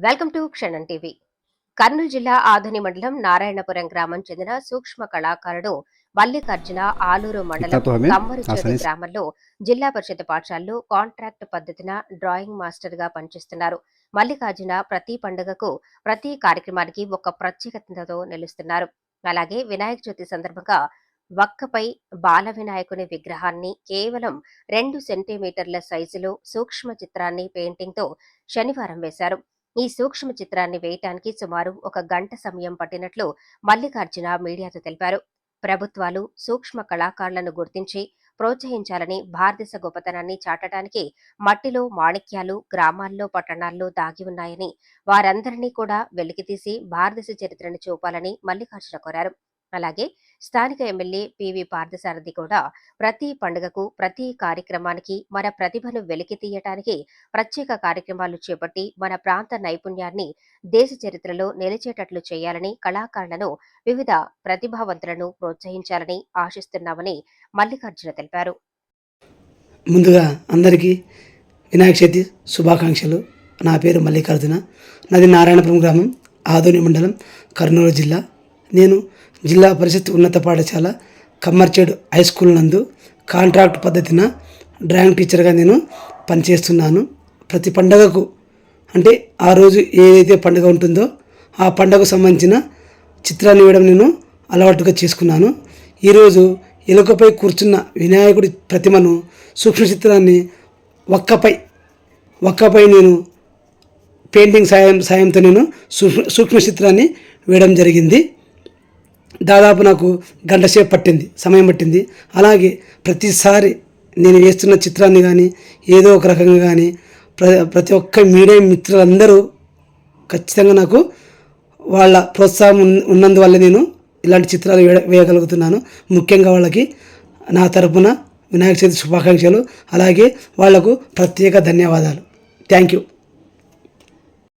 Welcome to క్షణం TV. Kurnool జిల్లా ఆధుని మండలం నారాయణపురం గ్రామం చెందిన సూక్ష్మ కళాకారుడు మల్లికార్జున ఆలూరు మండలం కమ్మరిచేడు గ్రామంలో జిల్లా పరిషత్ పాఠశాలలో కాంట్రాక్ట్ పద్ధతిన డ్రాయింగ్ మాస్టర్ గా పనిచేస్తున్నారు. మల్లికార్జున ప్రతి పండుగకు ప్రతి కార్యక్రమానికి ఒక ప్రత్యేకతతో నిలుస్తున్నారు. అలాగే వినాయక చవితి సందర్భంగా వక్కపై బాల వినాయకుని విగ్రహాన్ని కేవలం 2 సెంటీమీటర్ల సైజులో సూక్ష్మ చిత్రాన్ని పెయింటింగ్తో శనివారం వేశారు. ఈ సూక్ష్మ చిత్రాన్ని వేయటానికి సుమారు 1 గంట సమయం పట్టినట్లు మల్లికార్జున మీడియాతో తెలిపారు. ప్రభుత్వాలు సూక్ష్మ కళాకారులను గుర్తించి ప్రోత్సహించాలని, భారతదేశ గొప్పతనాన్ని చాటడానికి మట్టిలో మాణిక్యాలు గ్రామాల్లో పట్టణాల్లో దాగి ఉన్నాయని, వారందరినీ కూడా వెలికితీసి భారతదేశ చరిత్రను చూపాలని మల్లికార్జున కోరారు. అలాగే స్థానిక ఎమ్మెల్యే పివి పార్థసారథి కూడా ప్రతి పండుగకు ప్రతి కార్యక్రమానికి మన ప్రతిభను వెలికి తీయటానికి ప్రత్యేక కార్యక్రమాలు చేపట్టి మన ప్రాంత నైపుణ్యాన్ని దేశ చరిత్రలో నిలిచేటట్లు చేయాలని, కళాకారులను వివిధ ప్రతిభావంతులను ప్రోత్సహించాలని ఆశిస్తున్నామని మల్లికార్జున తెలిపారు. ముందుగా అందరికీ వినాయక చవితి శుభాకాంక్షలు. నా పేరు మల్లికార్జున. నాది నారాయణపురం గ్రామం, ఆదోని మండలం, కర్నూలు జిల్లా. నేను జిల్లా పరిషత్ ఉన్నత పాఠశాల కమ్మర్చేడు హై స్కూల్ నందు కాంట్రాక్ట్ పద్ధతిన డ్రాయింగ్ టీచర్గా నేను పనిచేస్తున్నాను. ప్రతి పండగకు అంటే ఆ రోజు ఏదైతే పండుగ ఉంటుందో ఆ పండుగకు సంబంధించిన చిత్రాన్ని వేయడం నేను అలవాటుగా చేసుకున్నాను. ఈరోజు ఎలుకపై కూర్చున్న వినాయకుడి ప్రతిమను సూక్ష్మ చిత్రాన్ని వక్కపై నేను పెయింటింగ్ సాయంతో నేను సూక్ష్మ చిత్రాన్ని వేయడం జరిగింది. దాదాపు నాకు గంట సేపు సమయం పట్టింది. అలాగే ప్రతిసారి నేను వేస్తున్న చిత్రాన్ని కానీ ఏదో ఒక రకంగా కానీ ప్రతి ఒక్క మీడియా మిత్రులందరూ ఖచ్చితంగా నాకు వాళ్ళ ప్రోత్సాహం ఉన్నందువల్ల నేను ఇలాంటి చిత్రాలు వేయగలుగుతున్నాను. ముఖ్యంగా వాళ్ళకి నా తరపున వినాయక చవితి శుభాకాంక్షలు. అలాగే వాళ్లకు ప్రత్యేక ధన్యవాదాలు. Thank you.